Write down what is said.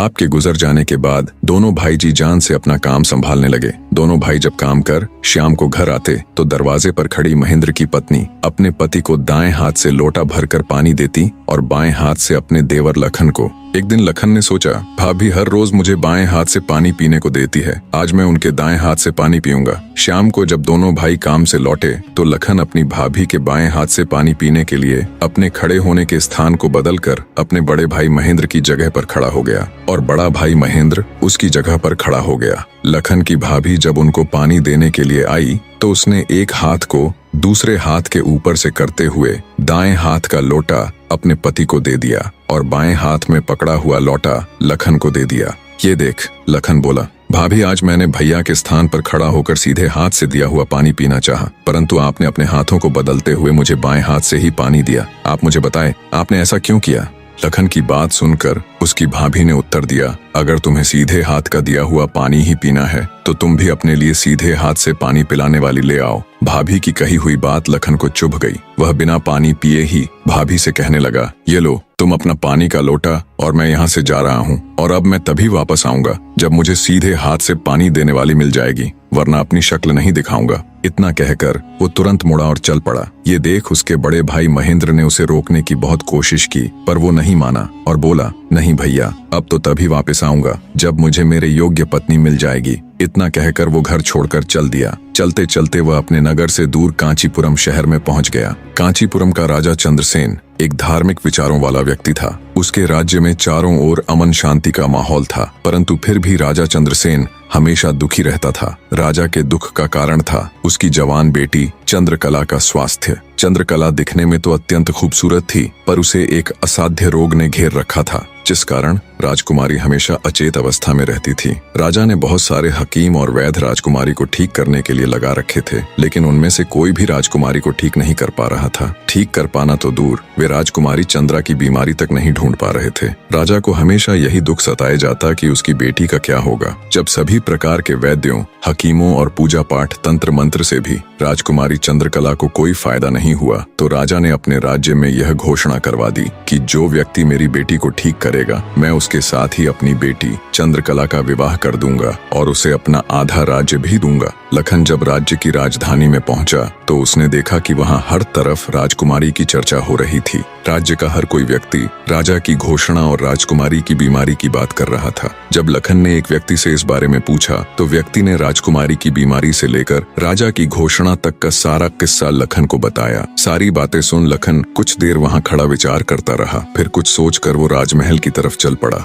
बाप के गुजर जाने के बाद दोनों भाई जी जान से अपना काम संभालने लगे। दोनों भाई जब काम कर शाम को घर आते तो दरवाजे पर खड़ी महेंद्र की पत्नी अपने पति को दाएं हाथ से लोटा भरकर पानी देती और बाएं हाथ से अपने देवर लखन को। एक दिन लखन ने सोचा, भाभी हर रोज मुझे बाएं हाथ से पानी पीने को देती है, आज मैं उनके दाएं हाथ से पानी पीऊंगा। शाम को जब दोनों भाई काम से लौटे तो लखन अपनी भाभी के बाएं हाथ से पानी पीने के लिए अपने खड़े होने के स्थान को बदलकर अपने बड़े भाई महेंद्र की जगह पर खड़ा हो गया और बड़ा भाई महेंद्र उसकी जगह पर खड़ा हो गया। लखन की भाभी जब उनको पानी देने के लिए आई तो उसने एक हाथ को दूसरे हाथ के ऊपर से करते हुए दाएं हाथ का लोटा अपने पति को दे दिया और बाएं हाथ में पकड़ा हुआ लोटा लखन को दे दिया। ये देख, लखन बोला, भाभी आज मैंने भैया के स्थान पर खड़ा होकर सीधे हाथ से दिया हुआ पानी पीना चाहा, परंतु आपने अपने हाथों को बदलते हुए मुझे बाएं हाथ से ही पानी दिया। आप मुझे बताएं, आपने ऐसा क्यों किया? लखन की बात सुनकर उसकी भाभी ने उत्तर दिया, अगर तुम्हें सीधे हाथ का दिया हुआ पानी ही पीना है तो तुम भी अपने लिए सीधे हाथ से पानी पिलाने वाली ले आओ। भाभी की कही हुई बात लखन को चुभ गई। वह बिना पानी पिए ही भाभी से कहने लगा, ये लो तुम अपना पानी का लोटा और मैं यहाँ से जा रहा हूँ और अब मैं तभी वापस आऊंगा जब मुझे सीधे हाथ से पानी देने वाली मिल जाएगी, वरना अपनी शक्ल नहीं दिखाऊंगा। इतना कहकर वो तुरंत मुड़ा और चल पड़ा। ये देख उसके बड़े भाई महेंद्र ने उसे रोकने की बहुत कोशिश की पर वो नहीं माना और बोला, नहीं भैया, अब तो तभी वापस आऊंगा जब मुझे मेरे योग्य पत्नी मिल जाएगी। इतना कहकर वो घर छोड़कर चल दिया। चलते चलते वह अपने नगर से दूर कांचीपुरम शहर में पहुंच गया। कांचीपुरम का राजा चंद्रसेन एक धार्मिक विचारों वाला व्यक्ति था। उसके राज्य में चारों ओर अमन शांति का माहौल था, परंतु फिर भी राजा चंद्रसेन हमेशा दुखी रहता था। राजा के दुख का कारण था उसकी जवान बेटी चंद्रकला का स्वास्थ्य। चंद्रकला दिखने में तो अत्यंत खूबसूरत थी, पर उसे एक असाध्य रोग ने घेर रखा था, जिस कारण राजकुमारी हमेशा अचेत अवस्था में रहती थी। राजा ने बहुत सारे हकीम और वैद्य राजकुमारी को ठीक करने के लिए लगा रखे थे, लेकिन उनमें से कोई भी राजकुमारी को ठीक नहीं कर पा रहा था। ठीक कर पाना तो दूर, वे राजकुमारी चंद्रा की बीमारी तक नहीं ढूंढ पा रहे थे। राजा को हमेशा यही दुख सताए जाता कि उसकी बेटी का क्या होगा। जब सभी प्रकार के वैद्यों, हकीमों और पूजा पाठ तंत्र मंत्र से भी राजकुमारी चंद्रकला को कोई फायदा नहीं हुआ, तो राजा ने अपने राज्य में यह घोषणा करवा दी कि जो व्यक्ति मेरी बेटी को ठीक करेगा, मैं उसके साथ ही अपनी बेटी चंद्रकला का विवाह कर दूंगा और उसे अपना आधा राज्य भी दूंगा। लखन जब राज्य की राजधानी में पहुंचा तो उसने देखा कि वहां हर तरफ राजकुमारी की चर्चा हो रही थी। राज्य का हर कोई व्यक्ति राजा की घोषणा और राजकुमारी की बीमारी की बात कर रहा था। जब लखन ने एक व्यक्ति से इस बारे में पूछा तो व्यक्ति ने राजकुमारी की बीमारी से लेकर राजा की घोषणा तक का सारा किस्सा लखन को बताया। सारी बातें सुन लखन कुछ देर वहां खड़ा विचार करता रहा, फिर कुछ सोचकर वो राजमहल की तरफ चल पड़ा।